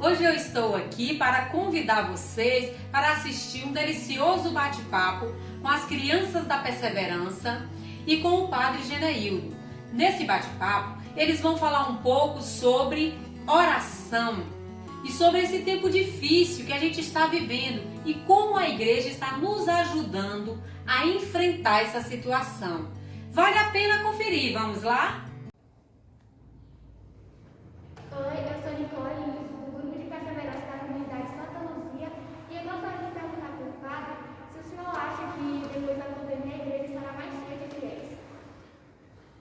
Hoje eu estou aqui para convidar vocês para assistir um delicioso bate-papo com as crianças da Perseverança e com o Padre Geneildo. Nesse bate-papo, eles vão falar um pouco sobre oração e sobre esse tempo difícil que a gente está vivendo e como a igreja está nos ajudando a enfrentar essa situação. Vale a pena conferir, vamos lá? Oi, eu sou Nicole, do grupo de Perseverança da comunidade Santa Luzia, e eu gostaria de perguntar para o padre se o senhor acha que depois da pandemia a igreja estará mais cheia de fiéis.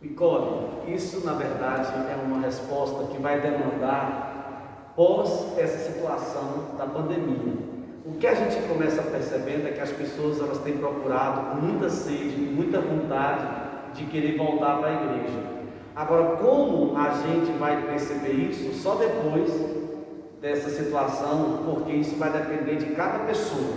Nicole, isso na verdade é uma resposta que vai demandar pós essa situação da pandemia. O que a gente começa percebendo é que as pessoas elas têm procurado com muita sede, com muita vontade de querer voltar para a igreja. Agora, como a gente vai perceber isso só depois dessa situação, porque isso vai depender de cada pessoa.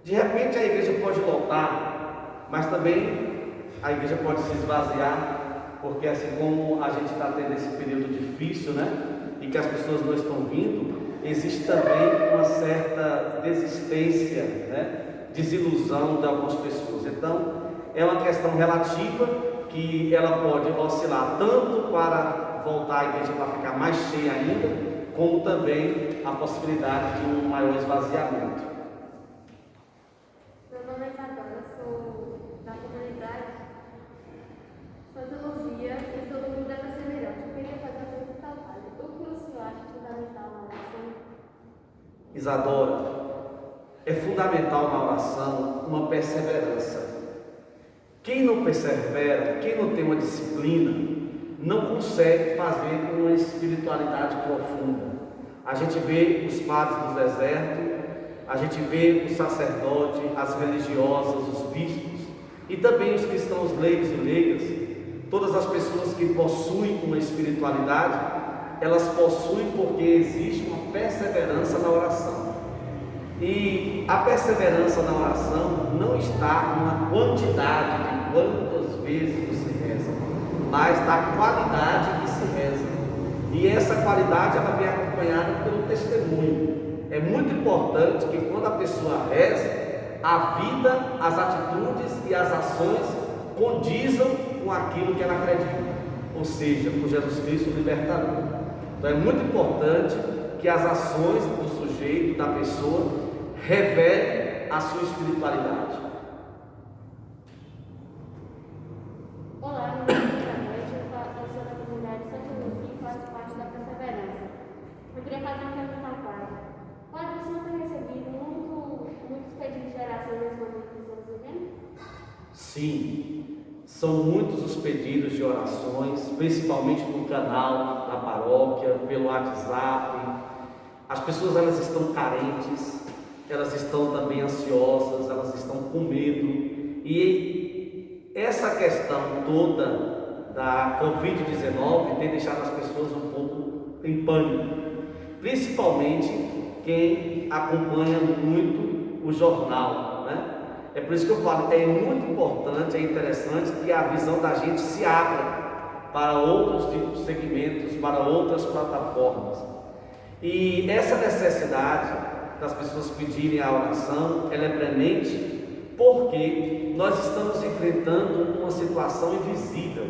De repente a igreja pode lotar, mas também a igreja pode se esvaziar, porque assim como a gente está tendo esse período difícil, né, e que as pessoas não estão vindo, existe também uma certa desistência, né, desilusão de algumas pessoas. Então, é uma questão relativa, que ela pode oscilar tanto para voltar à igreja para ficar mais cheia ainda, como também a possibilidade de um maior esvaziamento. Meu nome é Isadora, sou da comunidade Santa Luzia e sou do grupo da Perseverança. Eu queria fazer uma pergunta ao padre. O que o senhor acha fundamental na oração? Isadora, é fundamental na oração uma perseverança. Quem não persevera, quem não tem uma disciplina, não consegue fazer uma espiritualidade profunda. A gente vê os padres do deserto, a gente vê o sacerdote, as religiosas, os bispos e também os cristãos leigos e leigas. Todas as pessoas que possuem uma espiritualidade, elas possuem porque existe uma perseverança na oração. E a perseverança na oração não está numa quantidade de quantas vezes você reza, mas da qualidade que se reza. E essa qualidade ela vem acompanhada pelo testemunho. É muito importante que quando a pessoa reza, a vida, as atitudes e as ações condizam com aquilo que ela acredita, ou seja, com Jesus Cristo o libertador. Então é muito importante que as ações do sujeito, da pessoa, revele a sua espiritualidade. Olá, meu nome é Isabel, eu sou da comunidade Santa Luzia e faço parte da Perseverança. Eu queria fazer uma pergunta ao padre. Padre, o senhor tem recebido muitos pedidos de oração nesse momento que estamos vivendo? Sim, são muitos os pedidos de orações, principalmente no canal da paróquia, pelo WhatsApp. As pessoas elas estão carentes, elas estão também ansiosas, elas estão com medo. E essa questão toda da Covid-19 tem deixado as pessoas um pouco em pânico, principalmente quem acompanha muito o jornal, né? É por isso que eu falo, é muito importante, é interessante que a visão da gente se abra para outros tipos de segmentos, para outras plataformas. E essa necessidade das pessoas pedirem a oração, ela é premente porque nós estamos enfrentando uma situação invisível,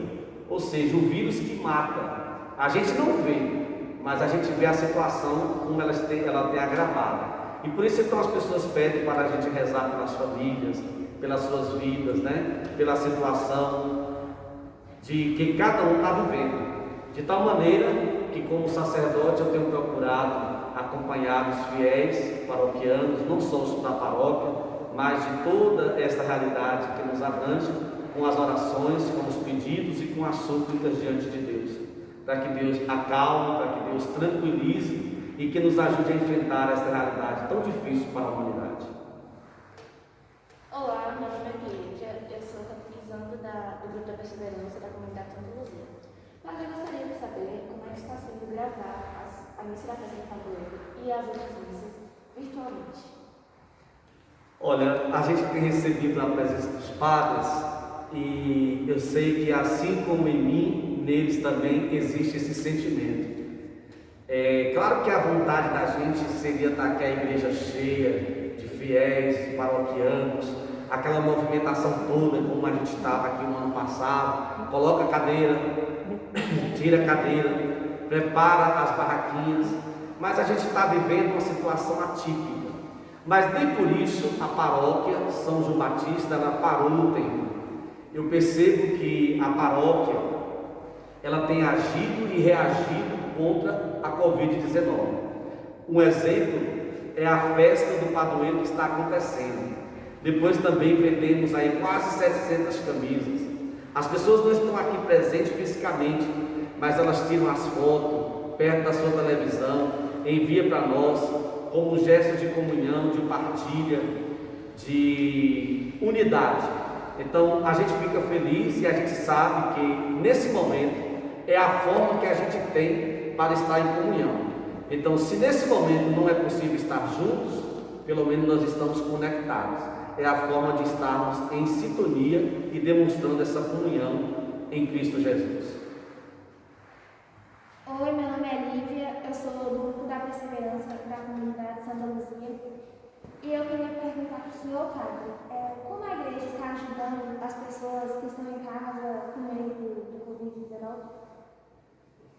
ou seja, um vírus que mata. A gente não vê, mas a gente vê a situação como ela tem agravado. E por isso então as pessoas pedem para a gente rezar pelas famílias, pelas suas vidas, né? Pela situação de que cada um está vivendo. De tal maneira que como sacerdote eu tenho procurado acompanhar os fiéis paroquianos, não só os da paróquia, mas de toda essa realidade que nos abrange, com as orações, com os pedidos e com as súplicas diante de Deus, para que Deus acalme, para que Deus tranquilize e que nos ajude a enfrentar essa realidade tão difícil para a humanidade. Olá, meu nome é Clídia, eu sou catequizando do grupo da Perseverança da comunidade Santa Luzia. Mas eu gostaria de saber como é que está sendo gravar a missa da festa do padroeiro e as outras missas virtualmente. Olha, a gente tem recebido a presença dos padres e eu sei que assim como em mim, neles também existe esse sentimento. É claro que a vontade da gente seria estar aqui a igreja cheia de fiéis, de paroquianos, aquela movimentação toda como a gente estava aqui no ano passado, coloca a cadeira, tira a cadeira, prepara as barraquinhas, mas a gente está vivendo uma situação atípica. Mas nem por isso a paróquia São João Batista ela parou no tempo. Eu percebo que a paróquia ela tem agido e reagido contra a Covid-19. Um exemplo é a festa do padroeiro que está acontecendo. Depois também vendemos aí quase 700 camisas. As pessoas não estão aqui presentes fisicamente, mas elas tiram as fotos perto da sua televisão, envia para nós como um gesto de comunhão, de partilha, de unidade. Então a gente fica feliz e a gente sabe que nesse momento é a forma que a gente tem para estar em comunhão. Então, se nesse momento não é possível estar juntos, pelo menos nós estamos conectados. É a forma de estarmos em sintonia e demonstrando essa comunhão em Cristo Jesus. Oi, meu nome é Lívia, eu sou do grupo da Perseverança da comunidade Santa Luzia. E eu queria perguntar para o senhor, padre, como a igreja está ajudando as pessoas que estão em casa com medo do Covid-19?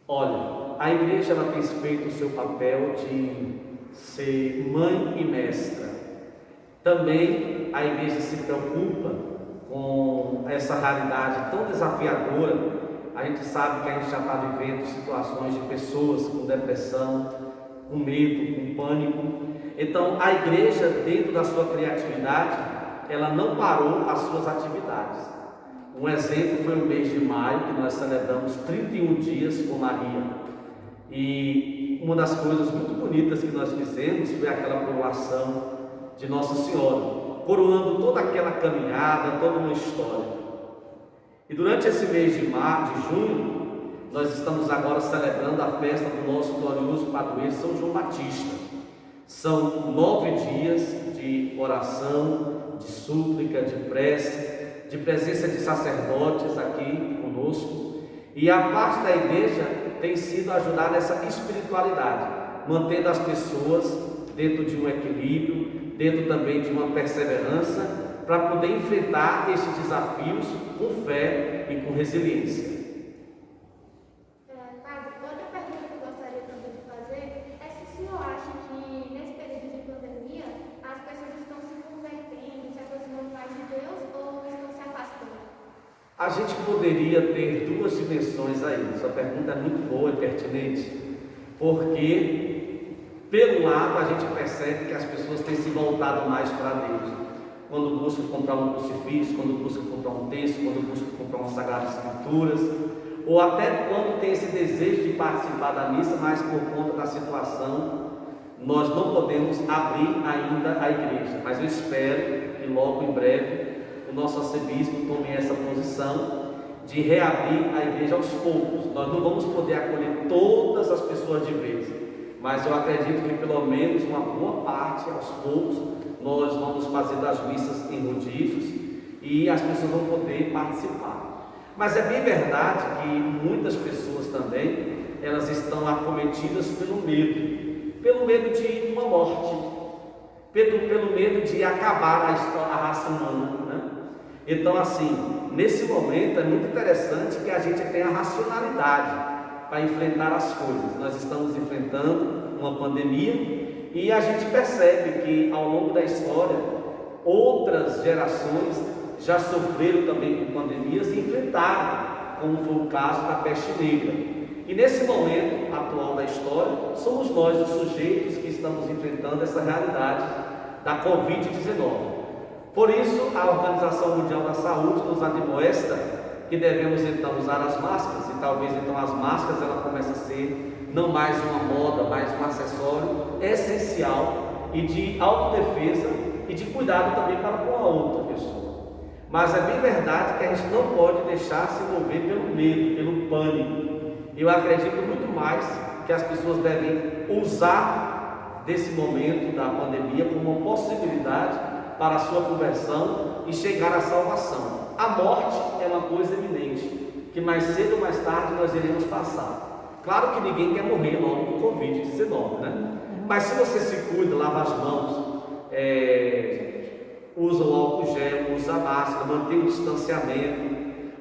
Olha, a igreja ela tem feito o seu papel de ser mãe e mestra. Também a igreja se preocupa com essa realidade tão desafiadora. A gente sabe que a gente já está vivendo situações de pessoas com depressão, com medo, com pânico. Então a igreja, dentro da sua criatividade, ela não parou as suas atividades. Um exemplo foi o mês de maio, que nós celebramos 31 dias com Maria. E uma das coisas muito bonitas que nós fizemos foi aquela coroação de Nossa Senhora, coroando toda aquela caminhada, toda uma história. E durante esse mês de junho, nós estamos agora celebrando a festa do nosso glorioso padroeiro São João Batista. São 9 dias de oração, de súplica, de prece, de presença de sacerdotes aqui conosco, e a parte da igreja tem sido ajudar nessa espiritualidade, mantendo as pessoas dentro de um equilíbrio, dentro também de uma perseverança, para poder enfrentar esses desafios com fé e com resiliência. Padre, outra pergunta que eu gostaria também de fazer é se o senhor acha que nesse período de pandemia as pessoas estão se convertendo, se aproximando mais de Deus ou estão se afastando? A gente poderia ter duas dimensões aí. Essa pergunta é muito boa e pertinente, porque pelo lado a gente percebe que as pessoas têm se voltado mais para Deus, quando buscam comprar um crucifixo, quando buscam comprar um texto, quando buscam comprar uma Sagrada Escrituras, ou até quando tem esse desejo de participar da missa, mas por conta da situação nós não podemos abrir ainda a igreja. Mas eu espero que logo em breve o nosso arcebispo tome essa posição de reabrir a igreja aos poucos. Nós não vamos poder acolher todas as pessoas de vez, mas eu acredito que pelo menos uma boa parte, aos poucos, nós vamos fazer das missas em rodízios e as pessoas vão poder participar. Mas é bem verdade que muitas pessoas também, elas estão acometidas pelo medo de uma morte, pelo medo de acabar a raça humana, né? Então assim, nesse momento é muito interessante que a gente tenha racionalidade para enfrentar as coisas. Nós estamos enfrentando uma pandemia e a gente percebe que ao longo da história outras gerações já sofreram também com pandemias e enfrentaram, como foi o caso da peste negra. E nesse momento atual da história, somos nós os sujeitos que estamos enfrentando essa realidade da Covid-19. Por isso, a Organização Mundial da Saúde nos admoesta que devemos então usar as máscaras, e talvez então as máscaras ela comece a ser não mais uma moda, mas um acessório essencial e de autodefesa e de cuidado também para com a outra pessoa. Mas é bem verdade que a gente não pode deixar se mover pelo medo, pelo pânico. Eu acredito muito mais que as pessoas devem usar desse momento da pandemia como uma possibilidade para a sua conversão e chegar à salvação. A morte é uma coisa eminente, que mais cedo ou mais tarde nós iremos passar. Claro que ninguém quer morrer logo do Covid-19, né? Mas se você se cuida, lava as mãos, usa o álcool gel, usa a máscara, mantém o distanciamento,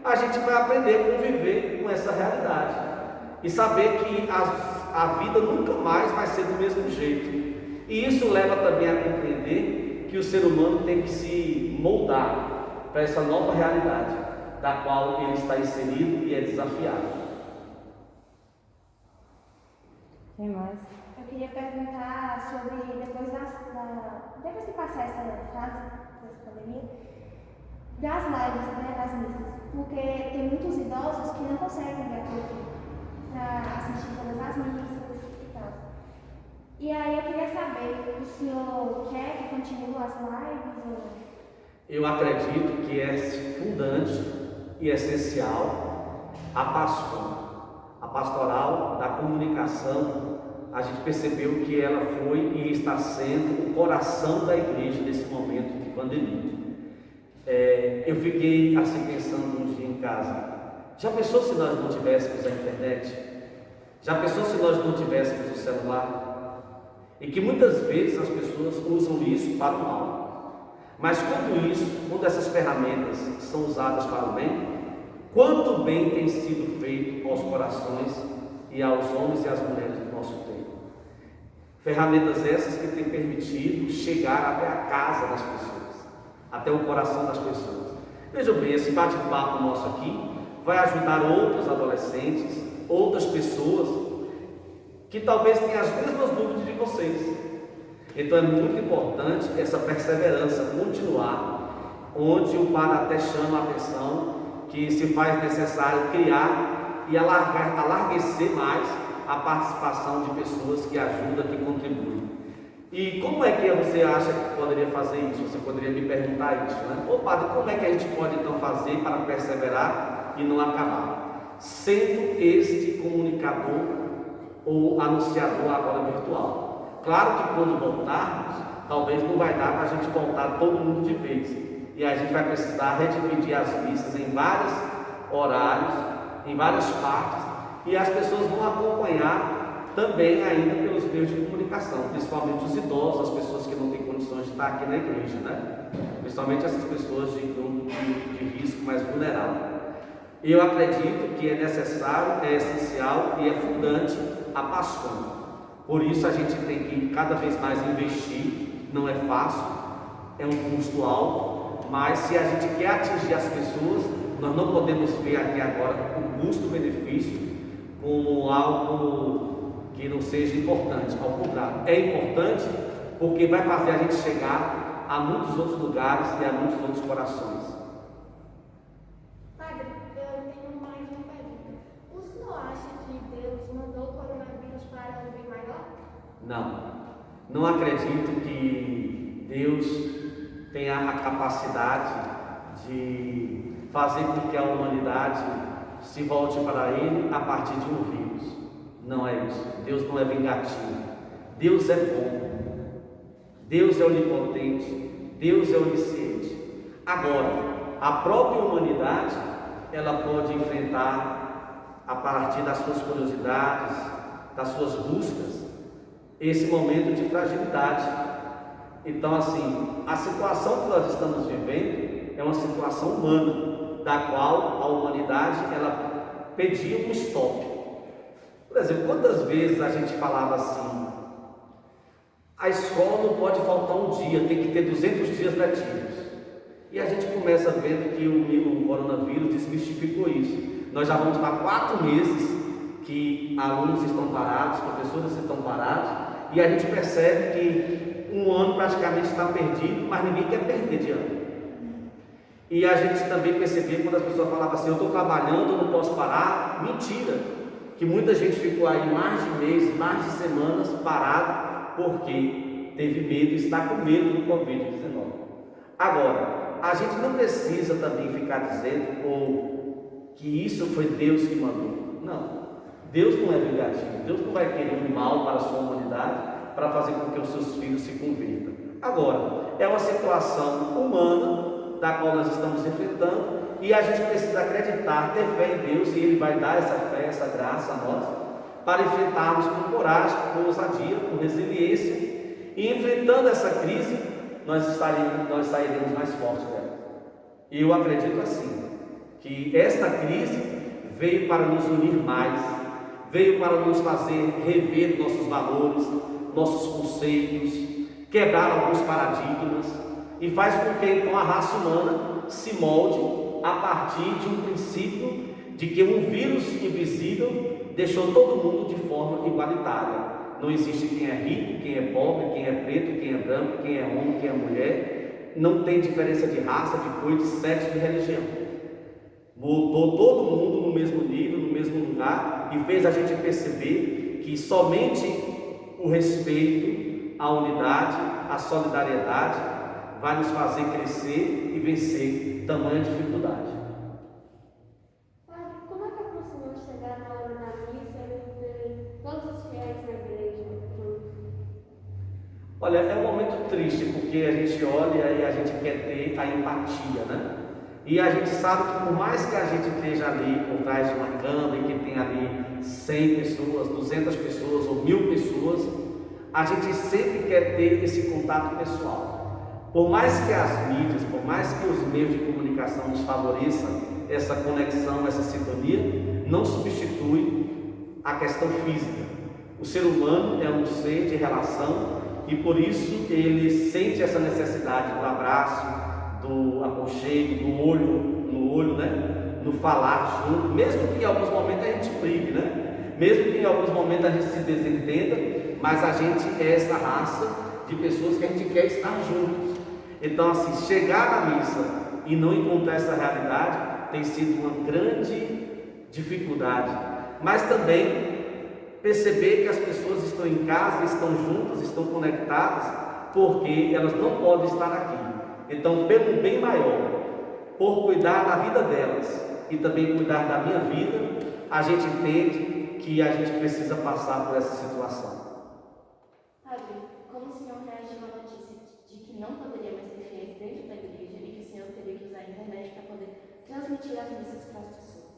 a gente vai aprender a conviver com essa realidade e saber que a vida nunca mais vai ser do mesmo jeito. E isso leva também a compreender que o ser humano tem que se moldar para essa nova realidade da qual ele está inserido e é desafiado. Tem mais? Eu queria perguntar sobre, depois que passar essa fase, dessa pandemia, das lives, né, das missas, porque tem muitos idosos que não conseguem vir aqui para assistir todas as missas e tal. E aí eu queria saber, o senhor quer que continue as lives ou não? Eu acredito que é fundante e essencial a pastoral da comunicação. A gente percebeu que ela foi e está sendo o coração da igreja nesse momento de pandemia. Eu fiquei assim pensando um dia em casa, já pensou se nós não tivéssemos a internet? Já pensou se nós não tivéssemos o celular? E que muitas vezes as pessoas usam isso para o mal. Mas quando essas ferramentas são usadas para o bem, quanto bem tem sido feito aos corações e aos homens e às mulheres do nosso tempo. Ferramentas essas que têm permitido chegar até a casa das pessoas, até o coração das pessoas. Vejam bem, esse bate-papo nosso aqui vai ajudar outros adolescentes, outras pessoas que talvez tenham as mesmas dúvidas de vocês. Então é muito importante essa perseverança continuar, onde o Padre até chama a atenção que se faz necessário criar e alarguecer mais a participação de pessoas que ajudam, que contribuem. E como é que você acha que poderia fazer isso? Você poderia me perguntar isso, né? Ô Padre, como é que a gente pode então fazer para perseverar e não acabar? Sendo este comunicador ou anunciador agora virtual. Claro que quando voltarmos, talvez não vai dar para a gente voltar todo mundo de vez. E a gente vai precisar redividir as missas em vários horários, em várias partes, e as pessoas vão acompanhar também ainda pelos meios de comunicação, principalmente os idosos, as pessoas que não têm condições de estar aqui na igreja, né? Principalmente essas pessoas de grupo de risco mais vulnerável. Eu acredito que é necessário, é essencial e é fundante a pastoral. Por isso a gente tem que cada vez mais investir, não é fácil, é um custo alto, mas se a gente quer atingir as pessoas, nós não podemos ver aqui agora o custo-benefício como algo que não seja importante. Ao contrário, é importante porque vai fazer a gente chegar a muitos outros lugares e a muitos outros corações. Padre, eu tenho mais uma pergunta. O senhor acha que Deus mandou o coronavírus para um bem maior? Não acredito que Deus tenha a capacidade de fazer com que a humanidade se volte para Ele a partir de um vírus. Não é isso. Deus não é vingativo. Deus é bom. Deus é onipotente. Deus é onisciente. Agora, a própria humanidade, ela pode enfrentar, a partir das suas curiosidades, das suas buscas, esse momento de fragilidade. Então, assim, a situação que nós estamos vivendo é uma situação humana, da qual a humanidade, ela pedia um stop. Por exemplo, quantas vezes a gente falava assim, a escola não pode faltar um dia, tem que ter 200 dias letivos. E a gente começa vendo que o coronavírus desmistificou isso. Nós já vamos para 4 meses que alunos estão parados, professores estão parados, e a gente percebe que um ano praticamente está perdido, mas ninguém quer perder de ano. E a gente também percebeu quando as pessoas falavam assim, eu estou trabalhando, eu não posso parar. Mentira! Que muita gente ficou aí mais de mês, mais de semanas parado, porque teve medo, está com medo do Covid-19. Agora, a gente não precisa também ficar dizendo que isso foi Deus que mandou. Não. Deus não é vingativo. Deus não vai querer um mal para a sua humanidade para fazer com que os seus filhos se convertam. Agora, é uma situação humana da qual nós estamos enfrentando e a gente precisa acreditar, ter fé em Deus e Ele vai dar essa fé, essa graça a nós para enfrentarmos com coragem, com ousadia, com resiliência, e enfrentando essa crise, nós sairemos mais fortes dela. E eu acredito assim, que esta crise veio para nos unir mais, veio para nos fazer rever nossos valores, nossos conceitos, quebrar alguns paradigmas, e faz com que então a raça humana se molde a partir de um princípio de que um vírus invisível deixou todo mundo de forma igualitária. Não existe quem é rico, quem é pobre, quem é preto, quem é branco, quem é homem, quem é mulher. Não tem diferença de raça, de cor, de sexo, de religião. Botou todo mundo no mesmo nível, no mesmo lugar, e fez a gente perceber que somente o respeito, a unidade, a solidariedade vai nos fazer crescer e vencer tamanha dificuldade. Padre, como é que é possível chegar na hora da missa e ver todos os fiéis na igreja juntos? Olha, é um momento triste, porque a gente olha e a gente quer ter a empatia, né? E a gente sabe que por mais que a gente esteja ali por trás de uma câmera e que tem ali 100 pessoas, 200 pessoas ou 1000 pessoas, a gente sempre quer ter esse contato pessoal. Por mais que as mídias, por mais que os meios de comunicação nos favoreçam essa conexão, essa sintonia, não substitui a questão física. O ser humano é um ser de relação e por isso ele sente essa necessidade do abraço, do aconchego, do olho no olho, né? No falar junto, mesmo que em alguns momentos a gente brigue, né? Mesmo que em alguns momentos a gente se desentenda, mas a gente é essa raça de pessoas que a gente quer estar juntos. Então, assim, chegar na missa e não encontrar essa realidade tem sido uma grande dificuldade, mas também perceber que as pessoas estão em casa, estão juntas, estão conectadas, porque elas não podem estar aqui. Então, pelo bem maior, por cuidar da vida delas e também cuidar da minha vida, a gente entende que a gente precisa passar por essa situação. Padre, como o senhor reagiu à notícia de que não poderia mais ter fiéis dentro da igreja e que o senhor teria que usar a internet para poder transmitir as missas para as pessoas?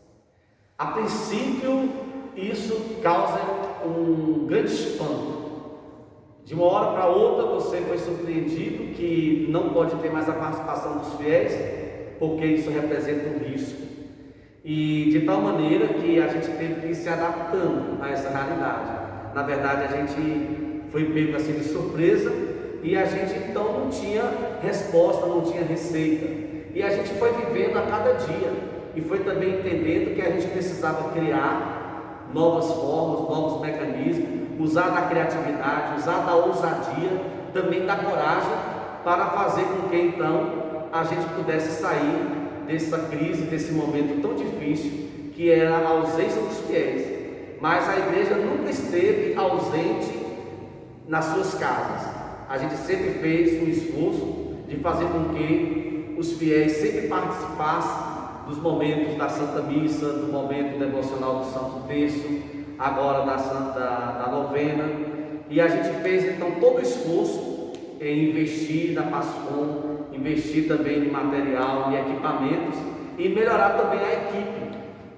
A princípio, isso causa um grande espanto. De uma hora para outra você foi surpreendido que não pode ter mais a participação dos fiéis, porque isso representa um risco. E de tal maneira que a gente teve que ir se adaptando a essa realidade. Na verdade, a gente foi pego assim de surpresa e a gente então não tinha resposta, não tinha receita. E a gente foi vivendo a cada dia e foi também entendendo que a gente precisava criar novas formas, novos mecanismos, usar da criatividade, usar da ousadia, também da coragem, para fazer com que então a gente pudesse sair dessa crise, desse momento tão difícil, que era a ausência dos fiéis. Mas a igreja nunca esteve ausente nas suas casas. A gente sempre fez um esforço de fazer com que os fiéis sempre participassem dos momentos da Santa Missa, do momento devocional do Santo Terço, agora da novena, e a gente fez então todo o esforço em investir na Pascom, investir também em material, em equipamentos e melhorar também a equipe,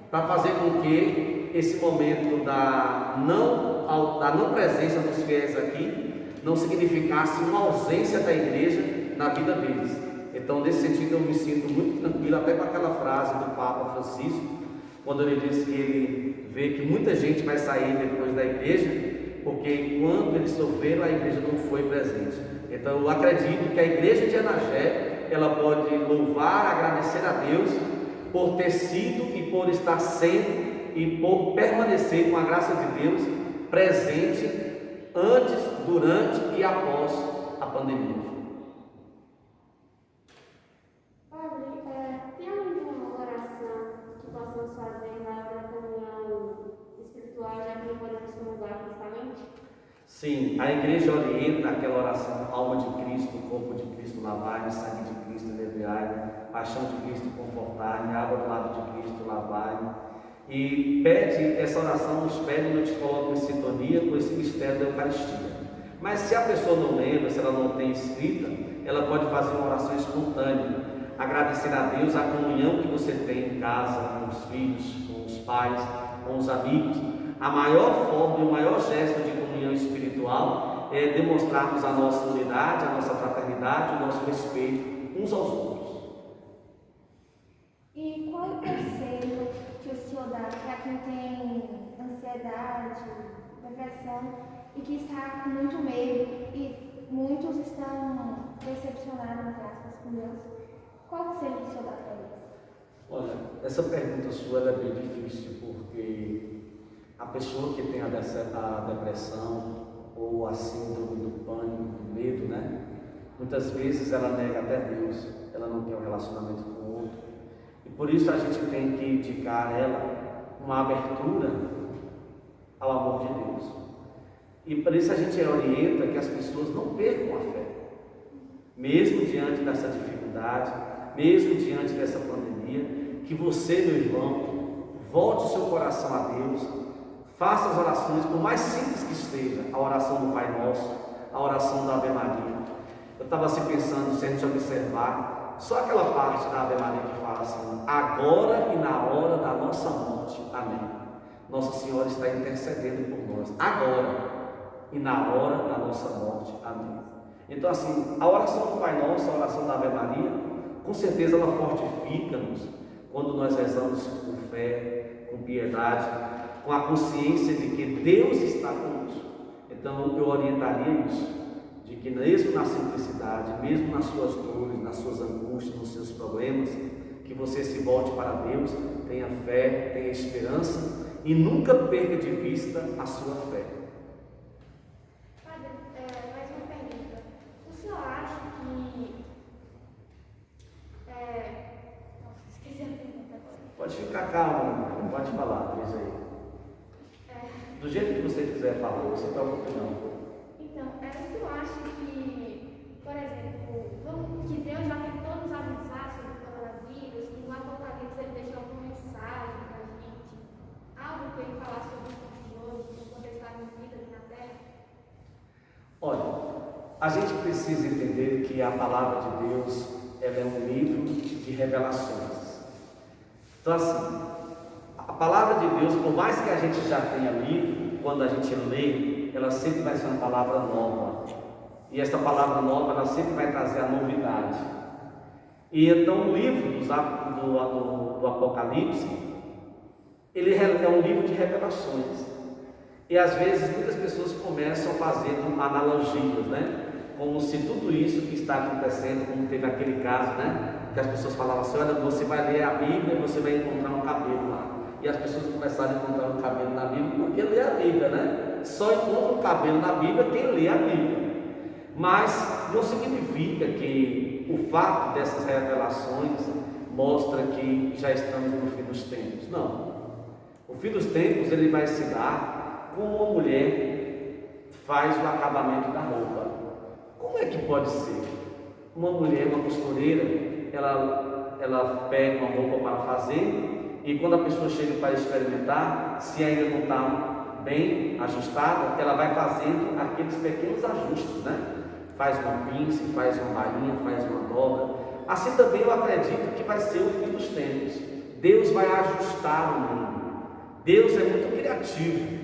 para fazer com que esse momento da não presença dos fiéis aqui não significasse uma ausência da igreja na vida deles. Então, nesse sentido, eu me sinto muito tranquilo, até com aquela frase do Papa Francisco, quando ele diz que ele vê que muita gente vai sair depois da igreja, porque enquanto eles sofreram, a igreja não foi presente. Então, eu acredito que a igreja de Anagé, ela pode louvar, agradecer a Deus por ter sido e por estar sendo e por permanecer com a graça de Deus presente antes, durante e após a pandemia. Tem alguma oração que possamos fazer na hora da comunhão espiritual, já que não podemos comungar fisicamente? Sim, a igreja orienta aquela oração: alma de Cristo, corpo de Cristo lavai, sangue de Cristo leviai, paixão de Cristo confortai, água do lado de Cristo lavai. E pede, essa oração nos pede e nos coloca em sintonia com esse mistério da Eucaristia. Mas se a pessoa não lembra, se ela não tem escrita, ela pode fazer uma oração espontânea, agradecer a Deus a comunhão que você tem em casa, com os filhos, com os pais, com os amigos, a maior forma e o maior gesto de comunhão espiritual é demonstrarmos a nossa unidade, a nossa fraternidade, o nosso respeito uns aos outros. E qual o conselho que o senhor dá para quem tem ansiedade, depressão e que está com muito medo e muitos estão decepcionados, entre aspas, com Deus? Qual o conselho que o senhor dá para eles? Olha, essa pergunta sua ela é bem difícil, porque a pessoa que tem a depressão ou a síndrome do pânico, do medo, né? Muitas vezes ela nega até Deus, ela não quer um relacionamento com o outro. E por isso a gente tem que indicar a ela uma abertura ao amor de Deus. E por isso a gente orienta que as pessoas não percam a fé. Mesmo diante dessa dificuldade, mesmo diante dessa pandemia, que você, meu irmão, volte o seu coração a Deus, faça as orações, por mais simples que esteja, a oração do Pai Nosso, a oração da Ave Maria. Eu estava assim pensando, se a gente observar, só aquela parte da Ave Maria que fala assim, agora e na hora da nossa morte, amém. Nossa Senhora está intercedendo por nós, agora e na hora da nossa morte, amém. Então assim, a oração do Pai Nosso, a oração da Ave Maria, com certeza ela fortifica-nos quando nós rezamos com fé, com piedade, com a consciência de que Deus está conosco. Então eu orientaria isso, de que mesmo na simplicidade, mesmo nas suas dores, nas suas angústias, nos seus problemas, que você se volte para Deus, tenha fé, tenha esperança e nunca perca de vista a sua fé. Padre, mais uma pergunta. O senhor acha que... Nossa, esqueci a pergunta agora. Pode ficar calmo, pode falar, diz aí. Do jeito que você quiser falar, não se preocupe não. Então, o senhor acha que, por exemplo, que Deus já tentou nos avisar sobre o coronavírus, e no Apocalipse ele deixou uma mensagem para a gente, algo para ele falar sobre os tempos de hoje, quando ele está vivido aqui na Terra? Olha, a gente precisa entender que a palavra de Deus ela é um livro de revelações. Então assim, a palavra de Deus, por mais que a gente já tenha lido, quando a gente lê, ela sempre vai ser uma palavra nova. E essa palavra nova, ela sempre vai trazer a novidade. E então o livro do Apocalipse, ele é um livro de revelações. E às vezes muitas pessoas começam fazendo analogias, né? Como se tudo isso que está acontecendo, como teve aquele caso, né? Que as pessoas falavam assim, olha, você vai ler a Bíblia e você vai encontrar um cabelo lá. E as pessoas começaram a encontrar um cabelo na Bíblia porque lê a Bíblia, né? Só encontra um cabelo na Bíblia quem lê a Bíblia. Mas não significa que o fato dessas revelações mostra que já estamos no fim dos tempos. Não. O fim dos tempos ele vai se dar como uma mulher faz o acabamento da roupa. Como é que pode ser? Uma mulher, uma costureira, ela pega uma roupa para fazer e quando a pessoa chega para experimentar, se ainda não está bem ajustada, ela vai fazendo aqueles pequenos ajustes, né? Faz uma pinça, faz uma bainha, faz uma dobra. Assim também eu acredito que vai ser o fim dos tempos. Deus vai ajustar o mundo. Deus é muito criativo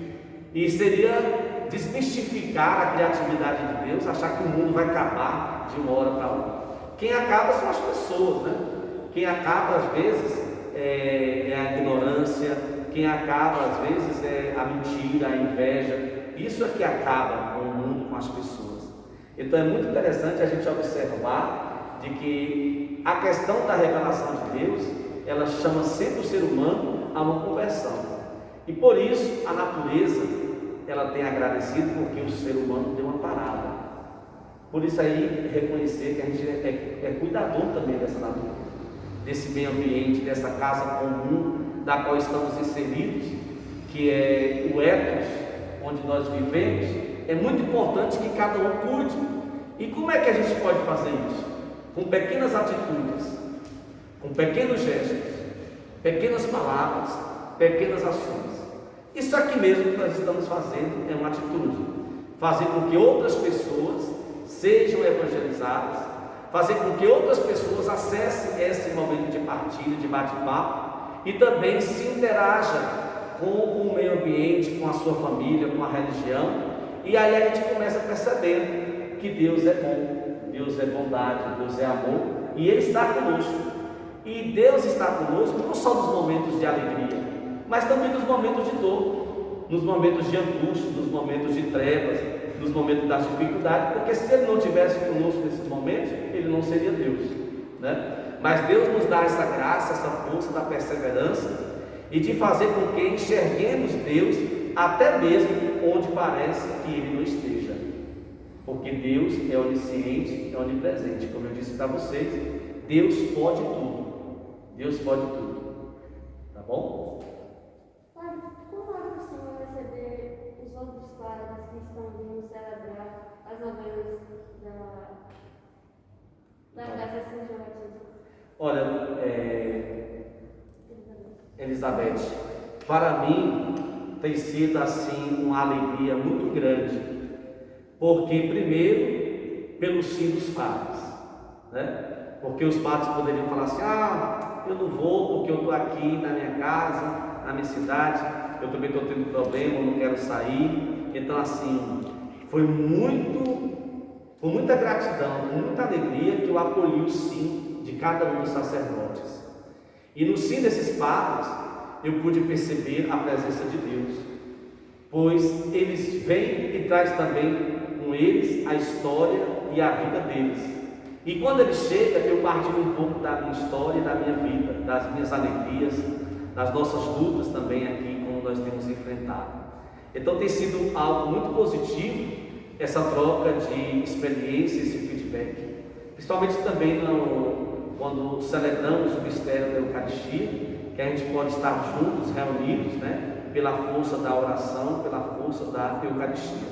e seria desmistificar a criatividade de Deus, achar que o mundo vai acabar de uma hora para outra. Quem acaba são as pessoas, né? Quem acaba às vezes é a ignorância, quem acaba às vezes é a mentira, a inveja. Isso é que acaba com o mundo, com as pessoas. Então é muito interessante a gente observar de que a questão da revelação de Deus, ela chama sempre o ser humano a uma conversão. E por isso a natureza, ela tem agradecido porque o ser humano deu uma parada. Por isso aí reconhecer que a gente é cuidador também dessa natureza, desse meio ambiente, dessa casa comum da qual estamos inseridos, que é o ethos, onde nós vivemos. É muito importante que cada um cuide. E como é que a gente pode fazer isso? Com pequenas atitudes, com pequenos gestos, pequenas palavras, pequenas ações. Isso aqui mesmo que nós estamos fazendo é uma atitude. Fazer com que outras pessoas sejam evangelizadas, fazer com que outras pessoas acessem esse momento de partilha, de bate-papo e também se interaja com o meio ambiente, com a sua família, com a religião, e aí a gente começa percebendo que Deus é bom, Deus é bondade, Deus é amor, e Ele está conosco. E Deus está conosco não só nos momentos de alegria, mas também nos momentos de dor, nos momentos de angústia, nos momentos de trevas, nos momentos das dificuldades, porque se Ele não estivesse conosco nesses momentos, Ele não seria Deus, né? Mas Deus nos dá essa graça, essa força da perseverança e de fazer com que enxerguemos Deus até mesmo onde parece que Ele não esteja, porque Deus é onisciente, é onipresente. Como eu disse para vocês, Deus pode tudo, Deus pode tudo, tá bom? Pai, como é que o Senhor vai receber os outros padres que estão vindo celebrar as novenas da Casa São João Batista? Olha, Elizabeth, para mim tem sido assim uma alegria muito grande, porque primeiro pelo sim dos padres, né? Porque os padres poderiam falar assim: eu não vou porque eu estou aqui na minha casa, na minha cidade, eu também estou tendo problema, eu não quero sair. Então assim, foi com muita gratidão, com muita alegria que eu acolhi o sim de cada um dos sacerdotes. E no sim desses padres, eu pude perceber a presença de Deus, pois eles vêm e traz também com eles a história e a vida deles. E quando ele chega, eu partilho um pouco da minha história e da minha vida, das minhas alegrias, das nossas lutas também aqui, como nós temos enfrentado. Então tem sido algo muito positivo essa troca de experiências e feedback, principalmente também quando celebramos o mistério da Eucaristia, que a gente pode estar juntos, reunidos, né, pela força da oração, pela força da Eucaristia.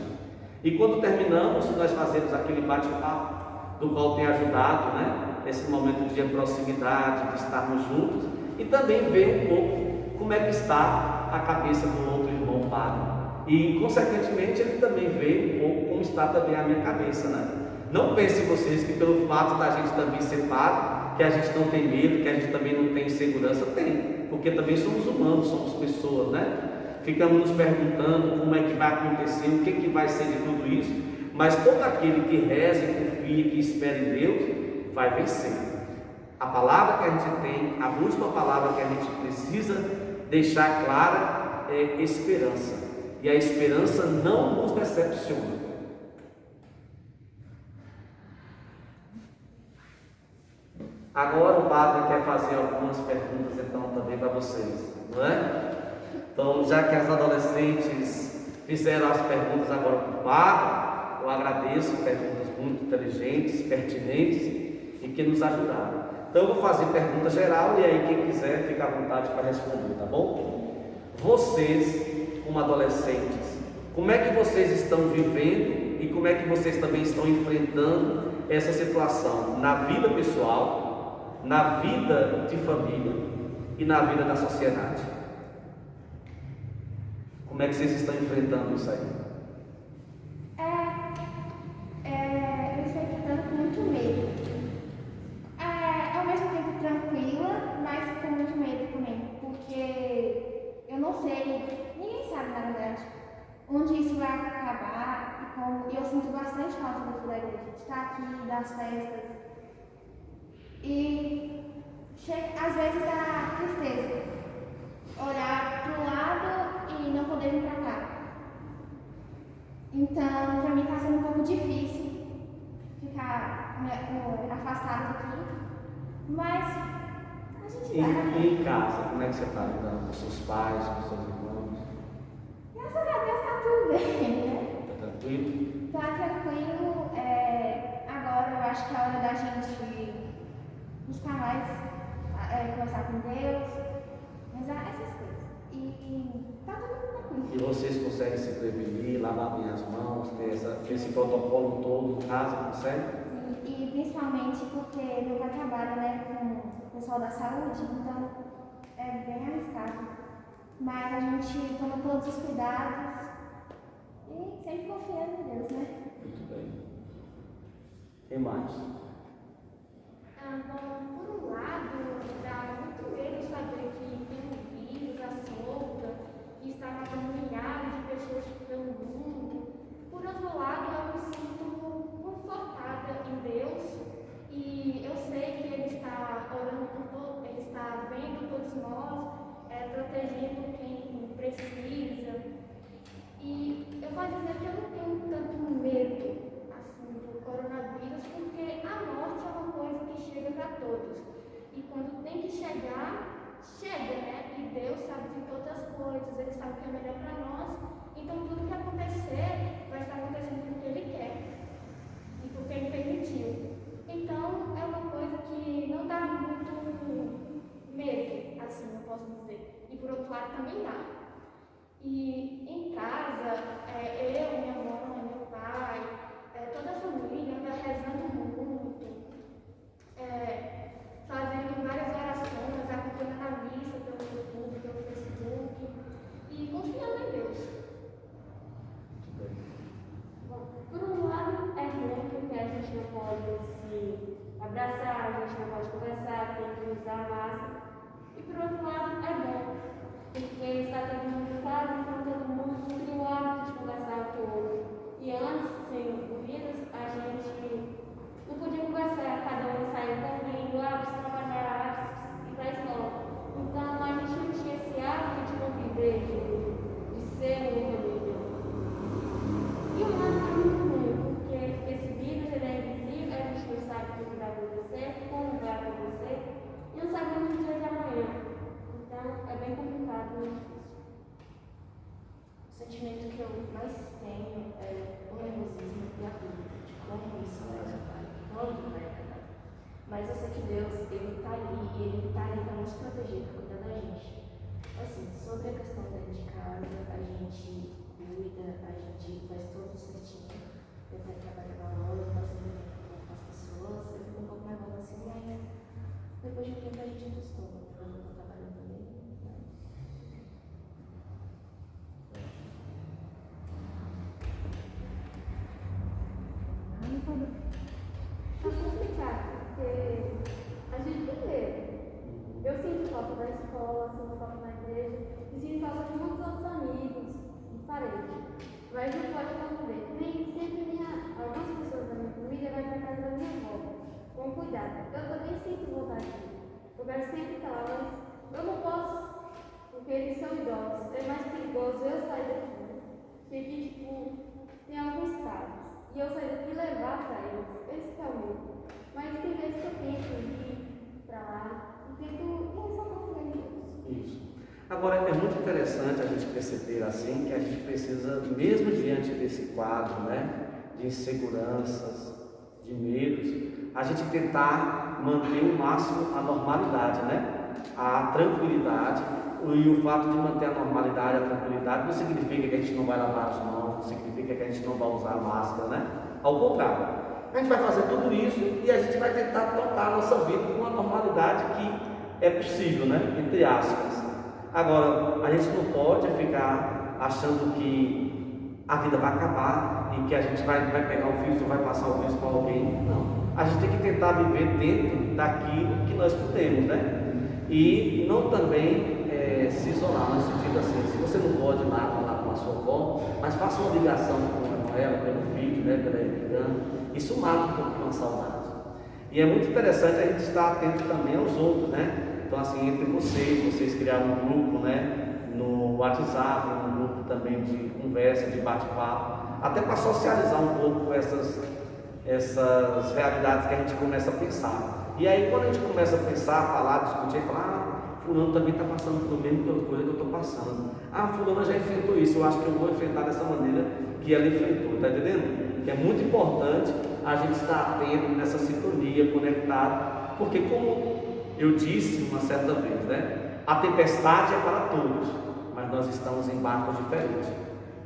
E quando terminamos, nós fazemos aquele bate-papo, do qual tem ajudado, né, esse momento de proximidade, de estarmos juntos, e também ver um pouco como é que está a cabeça do outro irmão padre. E, consequentemente, ele também vê um pouco como está também a minha cabeça, né? Não pensem vocês que pelo fato da gente também ser padre, que a gente não tem medo, que a gente também não tem insegurança. Tem, porque também somos humanos, somos pessoas, né? Ficamos nos perguntando como é que vai acontecer, o que vai ser de tudo isso, mas todo aquele que reza, confia, que espera em Deus, vai vencer. A palavra que a gente tem, a última palavra que a gente precisa deixar clara é esperança, e a esperança não nos decepciona. Agora o padre quer fazer algumas perguntas então também para vocês, não é? Então, já que as adolescentes fizeram as perguntas agora para o padre, eu agradeço, perguntas muito inteligentes, pertinentes e que nos ajudaram. Então eu vou fazer pergunta geral e aí quem quiser fica à vontade para responder, tá bom? Vocês, como adolescentes, como é que vocês estão vivendo e como é que vocês também estão enfrentando essa situação na vida pessoal, na vida de família e na vida da sociedade? Como é que vocês estão enfrentando isso aí? Eu estou enfrentando com muito medo. Ao mesmo tempo tranquila, mas com muito medo também, porque eu não sei, ninguém sabe na verdade, onde isso vai acabar e como. Eu sinto bastante falta da igreja, de estar aqui, das festas. E às vezes dá tristeza olhar para o lado e não poder vir para cá. Então, para mim está sendo um pouco difícil ficar afastado daqui, mas a gente vai. E em casa, como é que você está lidando com seus pais, com seus irmãos? Graças a Deus está tudo bem, né? Está tranquilo? Está tranquilo. Agora eu acho que é a hora da gente buscar mais, conversar com Deus, rezar essas coisas. E está tudo tranquilo. E vocês conseguem se prevenir, lavar bem as mãos, ter esse protocolo todo em casa, consegue? Sim, e principalmente porque meu pai trabalha, né, com o pessoal da saúde, então é bem arriscado. Mas a gente toma todos os cuidados e sempre confiando em Deus, né? Muito bem. Quem mais? Bom, por um lado, dá muito medo saber que tem um vírus à solta e Ele está ali para nos proteger, para cuidar da gente. Assim, sobre a questão dentro de casa, a gente cuida, a gente faz tudo certinho. Eu quero trabalhar na hora, eu passo muito tempo com as pessoas, eu fico um pouco nervosa assim, mas depois de um tempo a gente acostuma. Eu estou trabalhando também, mas... Tá complicado, porque a gente tem medo. Eu sinto falta da escola, sinto falta da igreja, e sinto falta de muitos outros amigos e parentes. Mas não pode conviver. Nem sempre algumas pessoas da minha família vão para casa da minha avó, com cuidado. Eu também sinto vontade de ir. Eu quero sempre estar lá, mas eu não posso, porque eles são idosos. É mais perigoso eu sair daqui. Porque aqui, tipo, tem alguns casos. E eu sair daqui e levar para eles. Esse é o meu. Mas tem vezes que eu tento ir para lá e tento ir só confiar em Deus. Isso. Agora, é muito interessante a gente perceber assim que a gente precisa, mesmo diante desse quadro, né, de inseguranças, de medos, a gente tentar manter o máximo a normalidade, né, a tranquilidade. E o fato de manter a normalidade, a tranquilidade, não significa que a gente não vai lavar as mãos, não significa que a gente não vai usar máscara, né? Ao contrário, a gente vai fazer tudo isso e a gente vai tentar tocar a nossa vida com a normalidade que é possível, né? Entre aspas. Agora, a gente não pode ficar achando que a vida vai acabar e que a gente vai pegar o vírus ou vai passar o vírus para alguém. Não. A gente tem que tentar viver dentro daquilo que nós podemos, né? E não também se isolar, no sentido assim, se você não pode ir lá falar com a sua avó, mas faça uma ligação com ela pelo vídeo, né, pela engano, isso mata um pouco a saudade. E é muito interessante a gente estar atento também aos outros, né? Então assim, entre vocês criaram um grupo, né, no WhatsApp, um grupo também de conversa, de bate-papo, até para socializar um pouco essas realidades que a gente começa a pensar. E aí quando a gente começa a pensar, falar, discutir, falar, fulano também está passando pela mesma coisa que eu estou passando. Fulano já enfrentou isso, eu acho que eu vou enfrentar dessa maneira que ela enfrentou, está entendendo? Que é muito importante a gente estar atento nessa sintonia, conectado, porque como eu disse uma certa vez, né? A tempestade é para todos, mas nós estamos em barcos diferentes.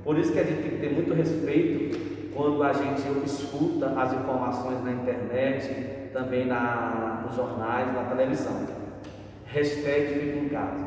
Por isso que a gente tem que ter muito respeito quando a gente escuta as informações na internet, também nos jornais, na televisão. Hashtag fica em casa.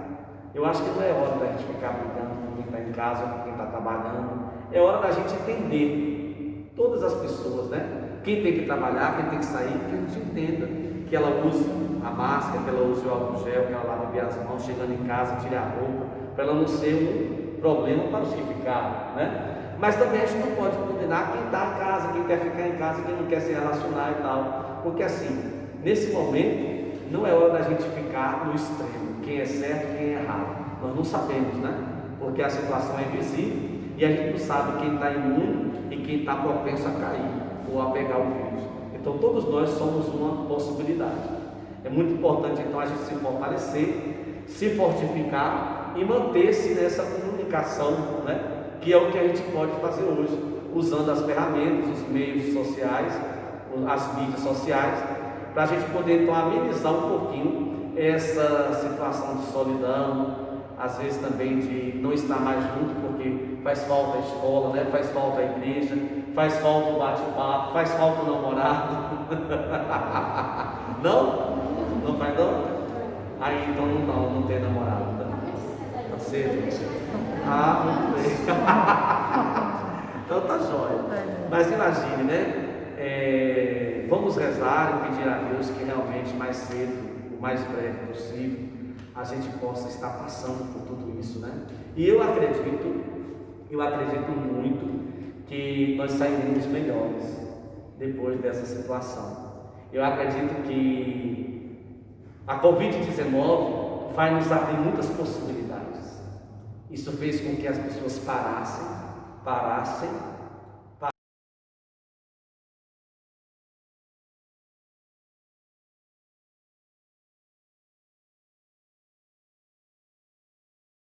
Eu acho que não é hora da gente ficar brigando com quem está em casa, com quem está trabalhando. É hora da gente entender todas as pessoas, né? Quem tem que trabalhar, quem tem que sair, que a gente entenda que ela use a máscara, que ela use o álcool gel, que ela lave bem as mãos, chegando em casa, tire a roupa, para ela não ser um problema para os que ficaram, né? Mas também a gente não pode condenar quem está em casa, quem quer ficar em casa, quem não quer se relacionar e tal, porque assim, nesse momento, não é hora da gente ficar no extremo, quem é certo, quem é errado. Nós não sabemos, né? Porque a situação é invisível e a gente não sabe quem está imune e quem está propenso a cair ou a pegar o vírus. Então todos nós somos uma possibilidade. É muito importante então a gente se fortalecer, se fortificar e manter-se nessa comunicação, né? Que é o que a gente pode fazer hoje, usando as ferramentas, os meios sociais, as mídias sociais, para a gente poder então amenizar um pouquinho essa situação de solidão, às vezes também de não estar mais junto, porque faz falta a escola, né? Faz falta a igreja, faz falta o bate-papo, faz falta o namorado. Não? Não faz não? Aí então não tem namorado. Tá cedo? Muito bem. Então tá jóia. Mas imagine, né? Vamos rezar e pedir a Deus que realmente mais cedo, o mais breve possível, a gente possa estar passando por tudo isso, né? E eu acredito muito que nós sairemos melhores depois dessa situação. Eu acredito que a Covid-19 vai nos abrir muitas possibilidades. Isso fez com que as pessoas parassem